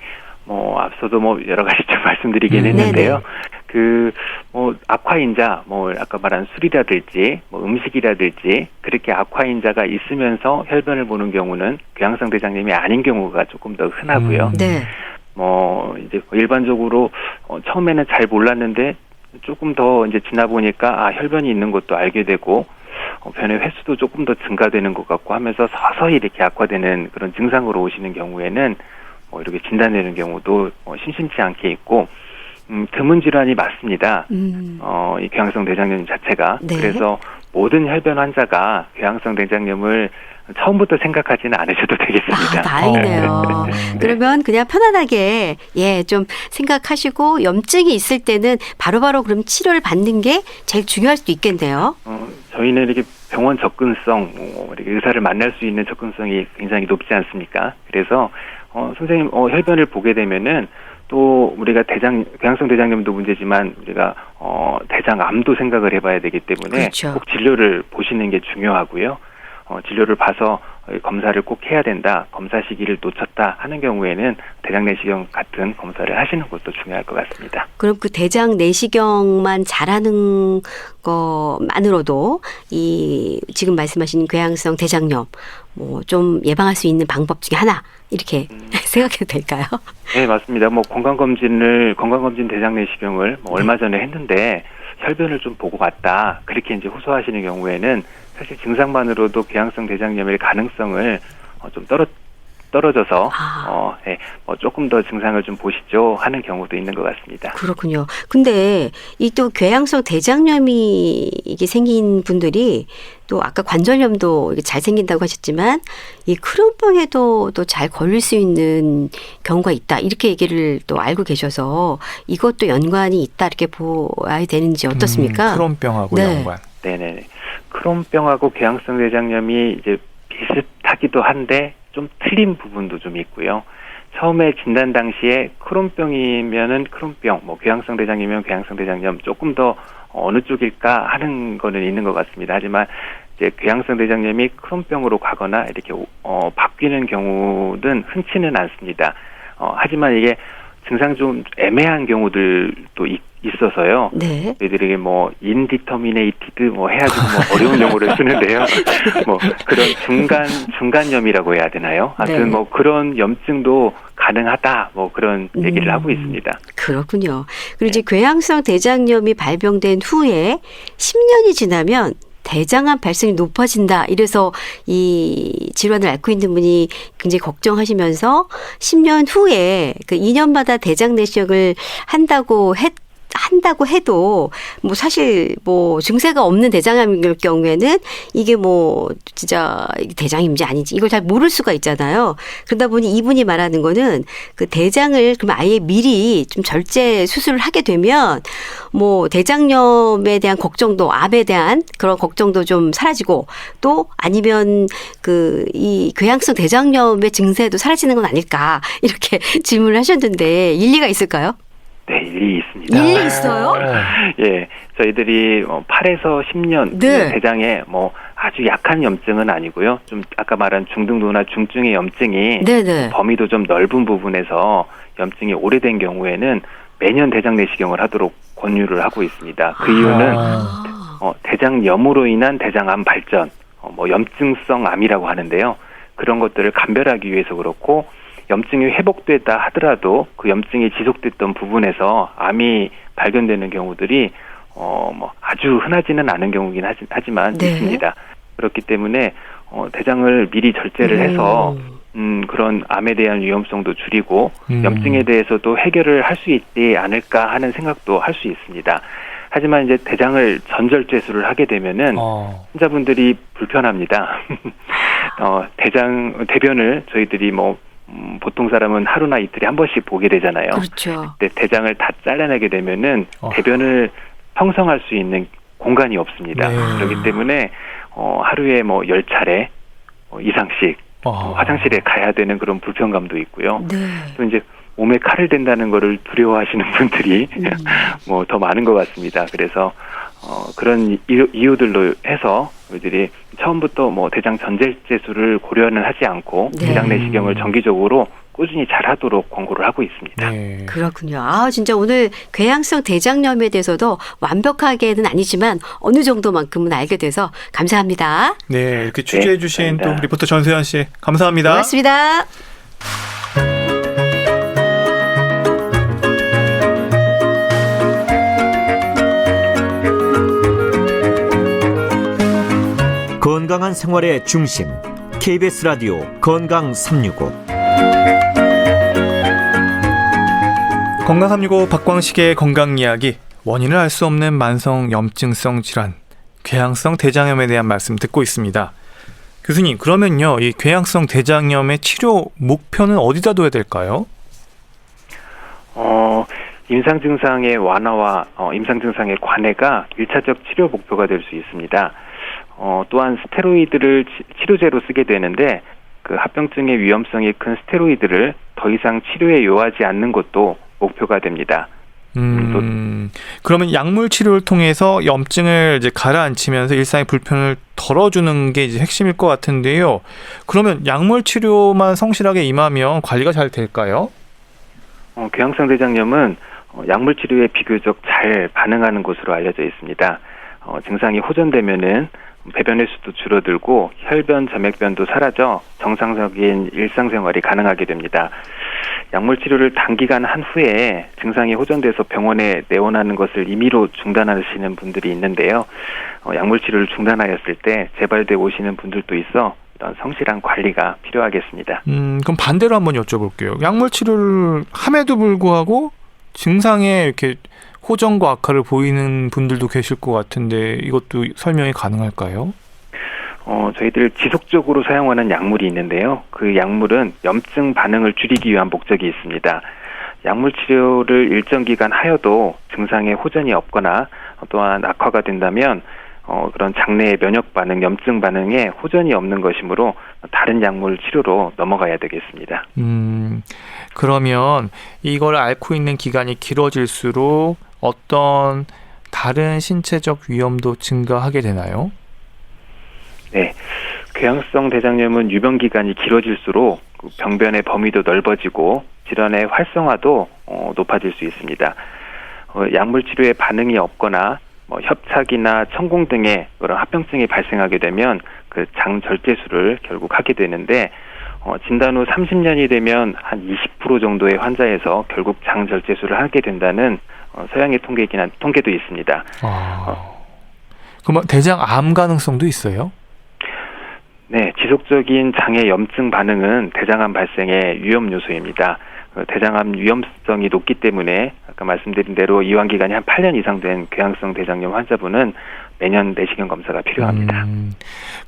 앞서도 여러 가지 좀 말씀드리긴 했는데요. 악화인자, 아까 말한 술이라든지, 음식이라든지, 그렇게 악화인자가 있으면서 혈변을 보는 경우는 궤양성 대장염이 아닌 경우가 조금 더 흔하고요. 네. 이제 일반적으로, 처음에는 잘 몰랐는데, 조금 더 이제 지나 보니까, 혈변이 있는 것도 알게 되고, 변의 횟수도 조금 더 증가되는 것 같고 하면서 서서히 이렇게 악화되는 그런 증상으로 오시는 경우에는 이렇게 진단되는 경우도 심심치 않게 있고, 드문 질환이 맞습니다. 이 궤양성 대장염 자체가. 네. 그래서 모든 혈변 환자가 궤양성 대장염을 처음부터 생각하지는 않으셔도 되겠습니다. 다행이네요. 네. 그러면 그냥 편안하게 좀 생각하시고 염증이 있을 때는 바로바로 그럼 치료를 받는 게 제일 중요할 수도 있겠네요. 저희는 이렇게 병원 접근성, 이렇게 의사를 만날 수 있는 접근성이 굉장히 높지 않습니까? 그래서 선생님 혈변을 보게 되면은 또 우리가 궤양성 대장염도 문제지만 우리가 대장암도 생각을 해봐야 되기 때문에 그렇죠. 꼭 진료를 보시는 게 중요하고요. 진료를 봐서 검사를 꼭 해야 된다, 검사 시기를 놓쳤다 하는 경우에는 대장 내시경 같은 검사를 하시는 것도 중요할 것 같습니다. 그럼 그 대장 내시경만 잘하는 것만으로도 이 지금 말씀하신 궤양성 대장염 좀 예방할 수 있는 방법 중에 하나 이렇게 생각해도 될까요? 네, 맞습니다. 건강검진 대장 내시경을 얼마 전에 했는데 혈변을 좀 보고 왔다, 그렇게 이제 호소하시는 경우에는 사실 증상만으로도 궤양성 대장염의 가능성을 좀 떨어져서 조금 더 증상을 좀 보시죠 하는 경우도 있는 것 같습니다. 그렇군요. 근데 이 또 궤양성 대장염이 이게 생긴 분들이 또 아까 관절염도 이게 잘 생긴다고 하셨지만 이 크론병에도 또 잘 걸릴 수 있는 경우가 있다 이렇게 얘기를 또 알고 계셔서 이것도 연관이 있다 이렇게 보아야 되는지 어떻습니까? 크론병하고 네. 연관. 네네. 크론병하고 궤양성 대장염이 이제 비슷하기도 한데 좀 틀린 부분도 좀 있고요. 처음에 진단 당시에 크론병이면은 크론병, 궤양성 대장염이면 궤양성 대장염 조금 더 어느 쪽일까 하는 거는 있는 것 같습니다. 하지만 이제 궤양성 대장염이 크론병으로 가거나 이렇게 바뀌는 경우는 흔치는 않습니다. 하지만 이게 증상 좀 애매한 경우들도 있어서요. 네. 저희들에게 인디터미네이티드 해가지고 어려운 용어를 쓰는데요. 그런 중간염이라고 해야 되나요? 하여튼 네. 그런 염증도 가능하다, 그런 얘기를 하고 있습니다. 그렇군요. 그리고 이제 궤양성 대장염이 발병된 후에 10년이 지나면 대장암 발생이 높아진다. 이래서 이 질환을 앓고 있는 분이 굉장히 걱정하시면서 10년 후에 그 2년마다 대장 내시경을 한다고 한다고 해도 뭐 사실 뭐 증세가 없는 대장암일 경우에는 이게 뭐 진짜 대장인지 아닌지 이걸 잘 모를 수가 있잖아요. 그러다 보니 이분이 말하는 거는 그 대장을 그럼 아예 미리 좀 절제 수술을 하게 되면 뭐 대장염에 대한 걱정도 암에 대한 그런 걱정도 좀 사라지고 또 아니면 그 이 궤양성 대장염의 증세도 사라지는 건 아닐까 이렇게 질문을 하셨는데 일리가 있을까요? 네, 일리 있습니다. 일리 있어요? 예, 저희들이 8에서 10년 네. 대장에 뭐 아주 약한 염증은 아니고요. 좀 아까 말한 중등도나 중증의 염증이 네네. 범위도 좀 넓은 부분에서 염증이 오래된 경우에는 매년 대장 내시경을 하도록 권유를 하고 있습니다. 그 이유는 대장염으로 인한 대장암 발전, 뭐 염증성 암이라고 하는데요. 그런 것들을 감별하기 위해서 그렇고 염증이 회복됐다 하더라도 그 염증이 지속됐던 부분에서 암이 발견되는 경우들이 뭐 아주 흔하지는 않은 경우긴 하지만 네. 있습니다. 그렇기 때문에 대장을 미리 절제를 해서 그런 암에 대한 위험성도 줄이고 염증에 대해서도 해결을 할 수 있지 않을까 하는 생각도 할 수 있습니다. 하지만 이제 대장을 전절제술을 하게 되면은 환자분들이 불편합니다. 대변을 저희들이 뭐 보통 사람은 하루나 이틀에 한 번씩 보게 되잖아요. 그렇죠. 근데 대장을 다 잘라내게 되면은 대변을 형성할 수 있는 공간이 없습니다. 네. 그렇기 때문에 하루에 뭐 10차례 이상씩 화장실에 가야 되는 그런 불편감도 있고요. 네. 또 이제 몸에 칼을 댄다는 거를 두려워하시는 분들이 뭐 더 많은 것 같습니다. 그래서 그런 이유들로 해서 저희들이 처음부터 뭐 대장 전제제술을 고려는 하지 않고 네. 대장 내시경을 정기적으로 꾸준히 잘하도록 권고를 하고 있습니다. 네. 그렇군요. 아, 진짜 오늘 궤양성 대장염에 대해서도 완벽하게는 아니지만 어느 정도만큼은 알게 돼서 감사합니다. 네, 이렇게 취재해 주신 또 감사합니다. 리포터 전세현 씨 감사합니다. 고맙습니다. 건강한 생활의 중심 KBS 라디오 건강 365 건강 365 박광식의 건강 이야기, 원인을 알 수 없는 만성 염증성 질환 궤양성 대장염에 대한 말씀 듣고 있습니다. 교수님, 그러면요, 이 궤양성 대장염의 치료 목표는 어디다 둬야 될까요? 임상 증상의 완화와 임상 증상의 관해가 1차적 치료 목표가 될 수 있습니다. 또한 스테로이드를 치료제로 쓰게 되는데 그 합병증의 위험성이 큰 스테로이드를 더 이상 치료에 요하지 않는 것도 목표가 됩니다. 그러면 약물 치료를 통해서 염증을 이제 가라앉히면서 일상의 불편을 덜어주는 게 이제 핵심일 것 같은데요. 그러면 약물 치료만 성실하게 임하면 관리가 잘 될까요? 궤양성 대장염은 약물 치료에 비교적 잘 반응하는 것으로 알려져 있습니다. 증상이 호전되면은 배변 횟수도 줄어들고 혈변, 점액변도 사라져 정상적인 일상생활이 가능하게 됩니다. 약물 치료를 단기간 한 후에 증상이 호전돼서 병원에 내원하는 것을 임의로 중단하시는 분들이 있는데요. 약물 치료를 중단하였을 때 재발돼 오시는 분들도 있어 이런 성실한 관리가 필요하겠습니다. 그럼 반대로 한번 여쭤볼게요. 약물 치료를 함에도 불구하고 증상에 이렇게 호전과 악화를 보이는 분들도 계실 것 같은데 이것도 설명이 가능할까요? 저희들 지속적으로 사용하는 약물이 있는데요. 그 약물은 염증 반응을 줄이기 위한 목적이 있습니다. 약물 치료를 일정 기간 하여도 증상에 호전이 없거나 또한 악화가 된다면 그런 장내의 면역 반응, 염증 반응에 호전이 없는 것이므로 다른 약물 치료로 넘어가야 되겠습니다. 그러면 이걸 앓고 있는 기간이 길어질수록 어떤 다른 신체적 위험도 증가하게 되나요? 네, 궤양성 대장염은 유병 기간이 길어질수록 병변의 범위도 넓어지고 질환의 활성화도 높아질 수 있습니다. 약물 치료에 반응이 없거나 협착이나 천공 등의 그런 합병증이 발생하게 되면 그 장 절제술을 결국 하게 되는데 진단 후 30년이 되면 한 20% 정도의 환자에서 결국 장 절제술을 하게 된다는 서양의 통계도 있습니다. 그러면 대장암 가능성도 있어요? 네, 지속적인 장의 염증 반응은 대장암 발생의 위험 요소입니다. 대장암 위험성이 높기 때문에 아까 말씀드린 대로 이완 기간이 한 8년 이상 된 궤양성 대장염 환자분은 매년 내시경 검사가 필요합니다.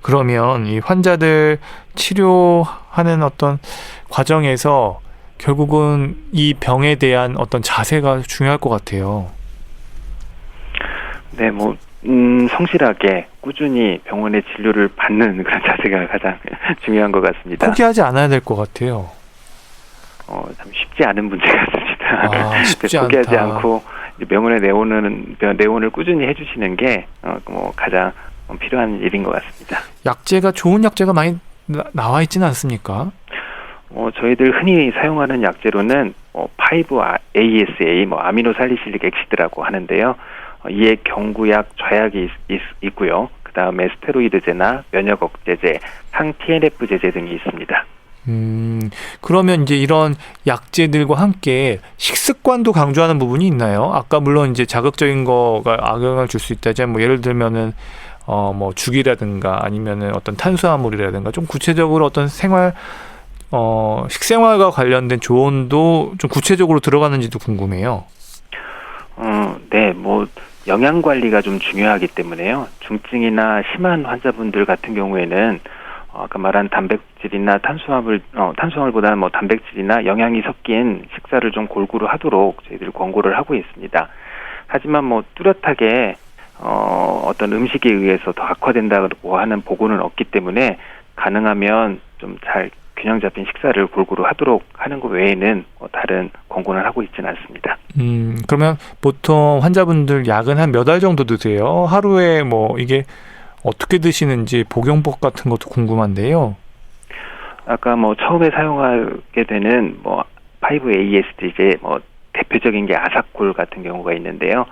그러면 이 환자들 치료하는 어떤 과정에서 결국은 이 병에 대한 어떤 자세가 중요할 것 같아요. 네, 성실하게 꾸준히 병원의 진료를 받는 그런 자세가 가장 중요한 것 같습니다. 포기하지 않아야 될 것 같아요. 참 쉽지 않은 문제 같습니다. 쉽지 포기하지 않다. 않고 병원에 내원을 꾸준히 해주시는 게 가장 필요한 일인 것 같습니다. 약제가 좋은 약제가 많이 나와 있지는 않습니까? 저희들 흔히 사용하는 약제로는 5-ASA, 아미노살리실릭 엑시드라고 하는데요. 이에 경구약, 좌약이 있고요. 그 다음에 스테로이드제나 면역 억제제, 항 TNF 제제 등이 있습니다. 그러면 이제 이런 약제들과 함께 식습관도 강조하는 부분이 있나요? 아까 물론 이제 자극적인 거가 악영향을 줄 수 있다지만 예를 들면은 죽이라든가 아니면은 어떤 탄수화물이라든가 좀 구체적으로 어떤 식생활과 관련된 조언도 좀 구체적으로 들어가는지도 궁금해요. 네, 영양 관리가 좀 중요하기 때문에요. 중증이나 심한 환자분들 같은 경우에는 아까 말한 단백질이나 탄수화물보다는 단백질이나 영양이 섞인 식사를 좀 골고루 하도록 저희들이 권고를 하고 있습니다. 하지만 뚜렷하게 어떤 음식에 의해서 더 악화된다고 하는 보고는 없기 때문에 가능하면 좀 잘 균형 잡힌 식사를 골고루 하도록 하는 것 외에는 다른 권고는 하고 있지는 않습니다. 그러면 보통 환자분들 약은 한 몇 알 정도 드세요? 하루에 이게 어떻게 드시는지 복용법 같은 것도 궁금한데요. 아까 처음에 사용하게 되는 5-ASD 대표적인 게 아사콜 같은 경우가 있는데요.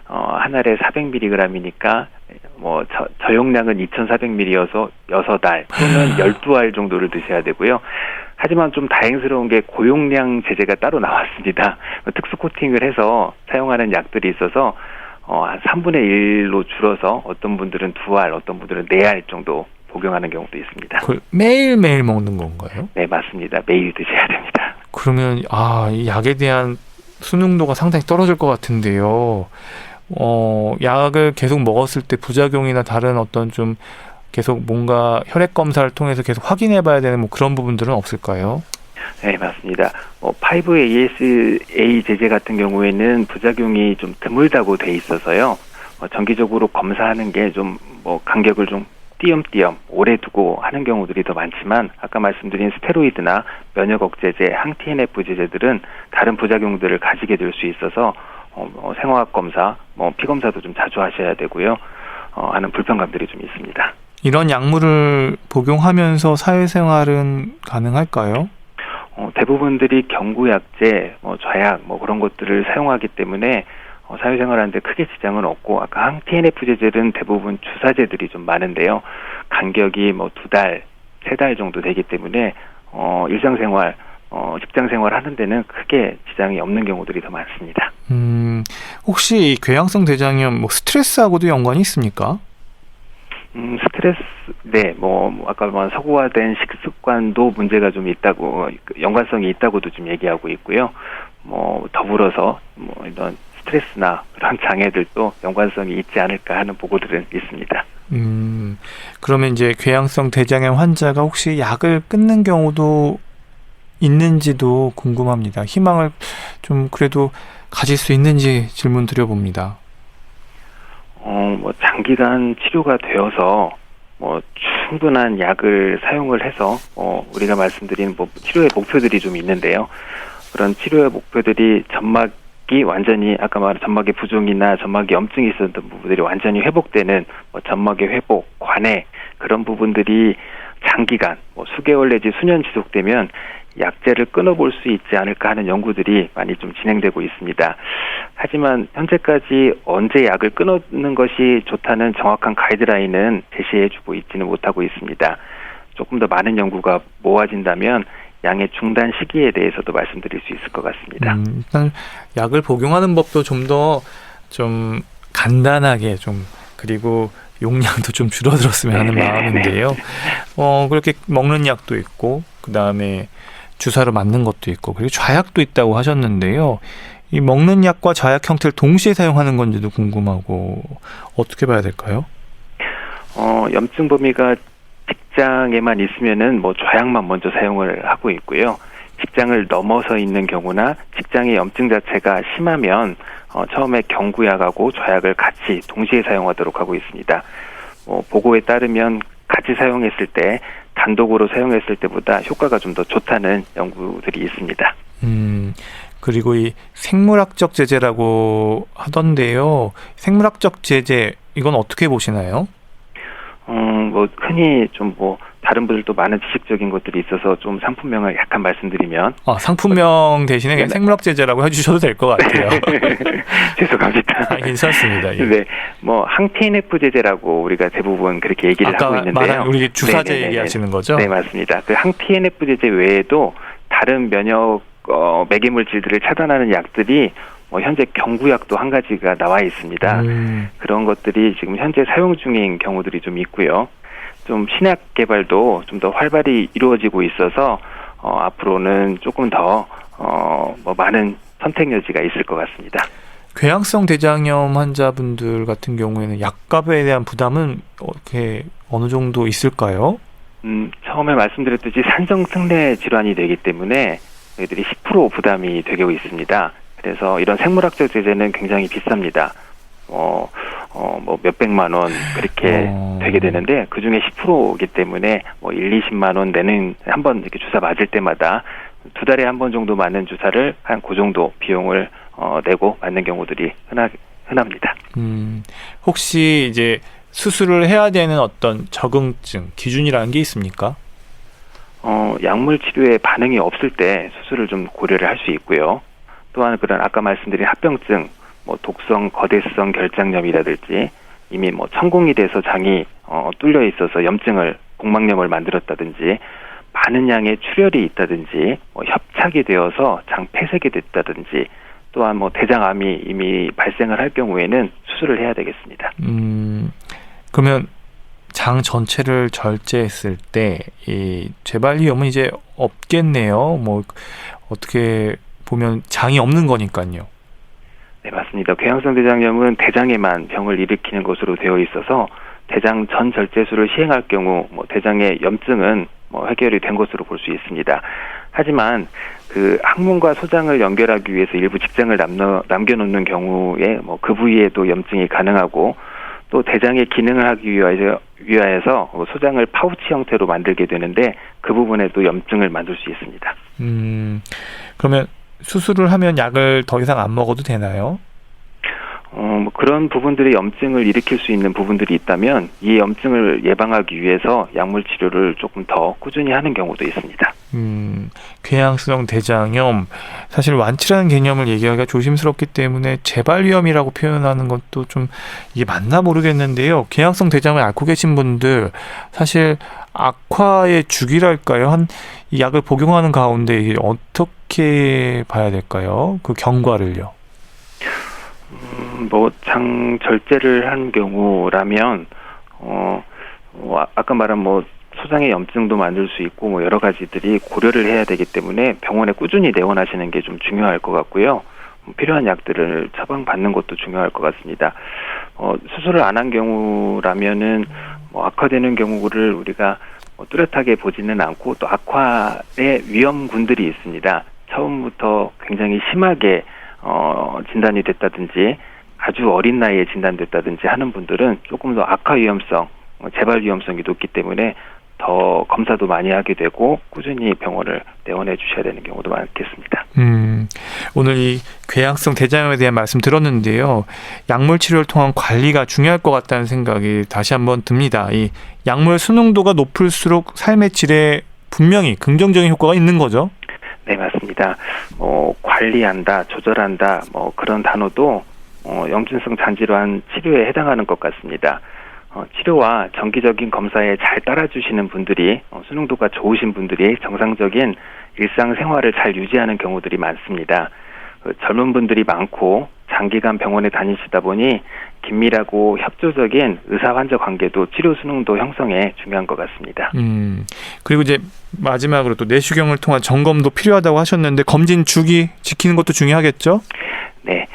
한 알에 400mg이니까 저용량은 2,400ml여서 6알 또는 12알 정도를 드셔야 되고요. 하지만 좀 다행스러운 게 고용량 제제가 따로 나왔습니다. 특수 코팅을 해서 사용하는 약들이 있어서 한 3분의 1로 줄어서 어떤 분들은 2알, 어떤 분들은 4알 정도 복용하는 경우도 있습니다. 매일매일 먹는 건가요? 네, 맞습니다. 매일 드셔야 됩니다. 그러면 이 약에 대한 순응도가 상당히 떨어질 것 같은데요. 약을 계속 먹었을 때 부작용이나 다른 어떤 좀 계속 뭔가 혈액 검사를 통해서 계속 확인해 봐야 되는 그런 부분들은 없을까요? 네, 맞습니다. 5-ASA 제제 같은 경우에는 부작용이 좀 드물다고 돼 있어서요. 정기적으로 검사하는 게 좀 간격을 좀 띄엄띄엄 오래 두고 하는 경우들이 더 많지만 아까 말씀드린 스테로이드나 면역 억제제, 항 TNF 제제들은 다른 부작용들을 가지게 될 수 있어서 생화학 검사, 피 검사도 좀 자주 하셔야 되고요. 하는 불편감들이 좀 있습니다. 이런 약물을 복용하면서 사회생활은 가능할까요? 대부분들이 경구약제, 좌약, 그런 것들을 사용하기 때문에 사회생활하는데 크게 지장은 없고 아까 항 TNF 제제는 대부분 주사제들이 좀 많은데요. 간격이 2달, 3달 정도 되기 때문에 일상생활, 직장생활 하는 데는 크게 지장이 없는 경우들이 더 많습니다. 혹시 이 궤양성 대장염 스트레스하고도 연관이 있습니까? 스트레스, 네, 아까 서구화된 식습관도 문제가 좀 있다고, 연관성이 있다고도 좀 얘기하고 있고요. 더불어서 이런 스트레스나 그런 장애들도 연관성이 있지 않을까 하는 보고들은 있습니다. 그러면 이제 궤양성 대장염 환자가 혹시 약을 끊는 경우도 있는지도 궁금합니다. 희망을 좀 그래도 가질 수 있는지 질문 드려봅니다. 장기간 치료가 되어서 충분한 약을 사용을 해서 우리가 말씀드린 치료의 목표들이 좀 있는데요. 그런 치료의 목표들이 점막이 완전히 아까 말한 점막의 부종이나 점막의 염증이 있었던 부분들이 완전히 회복되는 점막의 회복, 관해 그런 부분들이 장기간 수개월 내지 수년 지속되면 약제를 끊어볼 수 있지 않을까 하는 연구들이 많이 좀 진행되고 있습니다. 하지만 현재까지 언제 약을 끊는 것이 좋다는 정확한 가이드라인은 제시해주고 있지는 못하고 있습니다. 조금 더 많은 연구가 모아진다면 양의 중단 시기에 대해서도 말씀드릴 수 있을 것 같습니다. 일단 약을 복용하는 법도 좀 더 좀 간단하게 그리고 용량도 좀 줄어들었으면 하는 마음인데요. 그렇게 먹는 약도 있고 그 다음에 주사로 맞는 것도 있고 그리고 좌약도 있다고 하셨는데요. 이 먹는 약과 좌약 형태를 동시에 사용하는 건지도 궁금하고 어떻게 봐야 될까요? 염증 범위가 직장에만 있으면은 뭐 좌약만 먼저 사용을 하고 있고요. 직장을 넘어서 있는 경우나 직장의 염증 자체가 심하면 처음에 경구약하고 좌약을 같이 동시에 사용하도록 하고 있습니다. 보고에 따르면 같이 사용했을 때 단독으로 사용했을 때보다 효과가 좀 더 좋다는 연구들이 있습니다. 그리고 이 생물학적 제재라고 하던데요. 생물학적 제재 이건 어떻게 보시나요? 뭐 흔히 좀 뭐 다른 분들도 많은 지식적인 것들이 있어서 좀 상품명을 약간 말씀드리면 상품명 대신에 그냥 생물학 제재라고 해주셔도 될 것 같아요. 죄송합니다. 괜찮습니다. 예. 네, 뭐 항TNF 제제라고 우리가 대부분 그렇게 얘기를 하고 있는데요. 말한 우리 주사제 네네네네. 얘기하시는 거죠? 네, 맞습니다. 그 항TNF 제제 외에도 다른 면역 매개 물질들을 차단하는 약들이 현재 경구약도 한 가지가 나와 있습니다. 그런 것들이 지금 현재 사용 중인 경우들이 좀 있고요. 좀 신약 개발도 좀 더 활발히 이루어지고 있어서 앞으로는 조금 더 많은 선택 여지가 있을 것 같습니다. 궤양성 대장염 환자분들 같은 경우에는 약값에 대한 부담은 어느 정도 있을까요? 처음에 말씀드렸듯이 산성특례 질환이 되기 때문에 저희들이 10% 부담이 되고 있습니다. 그래서 이런 생물학적 제재는 굉장히 비쌉니다. 뭐 몇백만 원 그렇게 되게 되는데 그 중에 10%이기 때문에 뭐 20만 원 내는 한번 이렇게 주사 맞을 때마다 2달에 한 번 정도 맞는 주사를 한 그 정도 비용을 내고 맞는 경우들이 흔합니다. 혹시 이제 수술을 해야 되는 어떤 적응증 기준이라는 게 있습니까? 약물 치료에 반응이 없을 때 수술을 좀 고려를 할 수 있고요. 또한 그런 아까 말씀드린 합병증, 뭐 독성 거대성 결장염이라든지 이미 뭐 천공이 돼서 장이 뚫려 있어서 염증을 복막염을 만들었다든지 많은 양의 출혈이 있다든지 협착이 되어서 장 폐색이 됐다든지 또한 뭐 대장암이 이미 발생을 할 경우에는 수술을 해야 되겠습니다. 그러면 장 전체를 절제했을 때 이 재발 위험은 이제 없겠네요. 뭐 어떻게 보면 장이 없는 거니까요. 네, 맞습니다. 궤양성 대장염은 대장에만 병을 일으키는 것으로 되어 있어서 대장 전 절제술을 시행할 경우 대장의 염증은 해결이 된 것으로 볼 수 있습니다. 하지만 그 항문과 소장을 연결하기 위해서 일부 직장을 남겨놓는 경우에 그 부위에도 염증이 가능하고 또 대장의 기능을 하기 위하여서 소장을 파우치 형태로 만들게 되는데 그 부분에도 염증을 만들 수 있습니다. 그러면 수술을 하면 약을 더 이상 안 먹어도 되나요? 그런 부분들이 염증을 일으킬 수 있는 부분들이 있다면 이 염증을 예방하기 위해서 약물 치료를 조금 더 꾸준히 하는 경우도 있습니다. 궤양성 대장염 사실 완치라는 개념을 얘기하기가 조심스럽기 때문에 재발 위험이라고 표현하는 것도 좀 이게 맞나 모르겠는데요. 궤양성 대장염을 앓고 계신 분들 사실 악화의 주기랄까요? 이 약을 복용하는 가운데 이게 어떻게 봐야 될까요? 그 경과를요. 장 절제를 한 경우라면 아까 말한 소장의 염증도 만들 수 있고 여러 가지들이 고려를 해야 되기 때문에 병원에 꾸준히 내원하시는 게 좀 중요할 것 같고요. 필요한 약들을 처방받는 것도 중요할 것 같습니다. 수술을 안 한 경우라면은 악화되는 경우를 우리가 뚜렷하게 보지는 않고 또 악화의 위험군들이 있습니다. 처음부터 굉장히 심하게 진단이 됐다든지 아주 어린 나이에 진단됐다든지 하는 분들은 조금 더 악화 위험성, 재발 위험성이 높기 때문에 더 검사도 많이 하게 되고 꾸준히 병원을 내원해 주셔야 되는 경우도 많겠습니다. 오늘 이 궤양성 대장염에 대한 말씀 들었는데요. 약물 치료를 통한 관리가 중요할 것 같다는 생각이 다시 한번 듭니다. 이 약물 순응도가 높을수록 삶의 질에 분명히 긍정적인 효과가 있는 거죠? 네, 맞습니다. 관리한다, 조절한다, 그런 단어도 염증성 잔질환 치료에 해당하는 것 같습니다. 치료와 정기적인 검사에 잘 따라주시는 분들이 수능도가 좋으신 분들이 정상적인 일상생활을 잘 유지하는 경우들이 많습니다. 젊은 분들이 많고 장기간 병원에 다니시다 보니 긴밀하고 협조적인 의사-환자 관계도 치료 수능도 형성에 중요한 것 같습니다. 그리고 이제 마지막으로 또 내시경을 통한 점검도 필요하다고 하셨는데 검진 주기 지키는 것도 중요하겠죠? 네.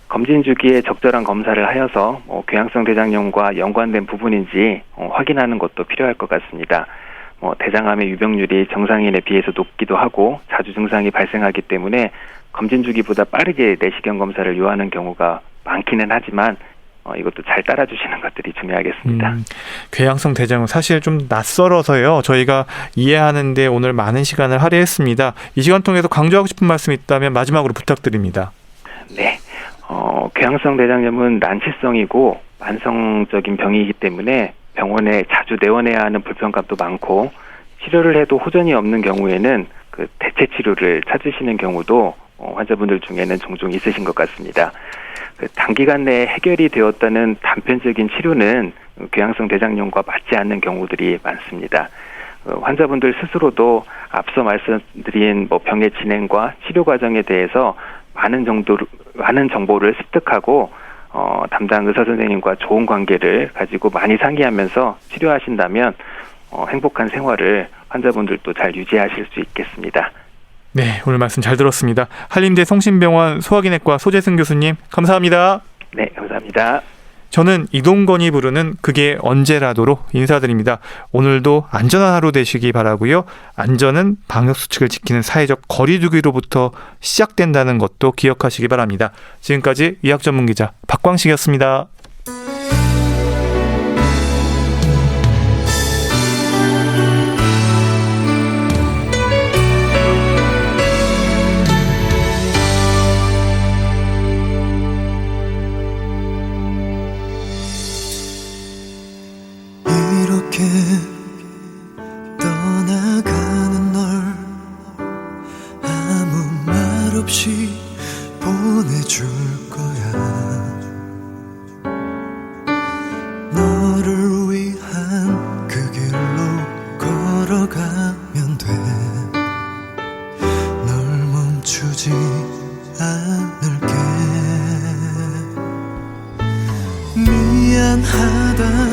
검진 주기에 적절한 검사를 하여서 궤양성 대장염과 연관된 부분인지 확인하는 것도 필요할 것 같습니다. 대장암의 유병률이 정상인에 비해서 높기도 하고 자주 증상이 발생하기 때문에 검진 주기보다 빠르게 내시경 검사를 요하는 경우가 많기는 하지만 이것도 잘 따라주시는 것들이 중요하겠습니다. 궤양성 대장염 사실 좀 낯설어서요. 저희가 이해하는데 오늘 많은 시간을 할애했습니다. 이 시간 통해서 강조하고 싶은 말씀 있다면 마지막으로 부탁드립니다. 네. 궤양성 대장염은 난치성이고 만성적인 병이기 때문에 병원에 자주 내원해야 하는 불편감도 많고 치료를 해도 호전이 없는 경우에는 그 대체 치료를 찾으시는 경우도 환자분들 중에는 종종 있으신 것 같습니다. 그 단기간 내에 해결이 되었다는 단편적인 치료는 궤양성 대장염과 맞지 않는 경우들이 많습니다. 환자분들 스스로도 앞서 말씀드린 병의 진행과 치료 과정에 대해서 많은 정보를 습득하고 담당 의사 선생님과 좋은 관계를 가지고 많이 상의하면서 치료하신다면 행복한 생활을 환자분들도 잘 유지하실 수 있겠습니다. 네, 오늘 말씀 잘 들었습니다. 한림대 성심병원 소화기내과 소재승 교수님 감사합니다. 네, 감사합니다. 저는 이동건이 부르는 그게 언제라도로 인사드립니다. 오늘도 안전한 하루 되시기 바라고요. 안전은 방역수칙을 지키는 사회적 거리두기로부터 시작된다는 것도 기억하시기 바랍니다. 지금까지 의학전문기자 박광식이었습니다. 이렇게 떠나가는 널 아무 말 없이 보내줄 거야. 너를 위한 그 길로 걸어가면 돼. 널 멈추지 않을게. 미안하다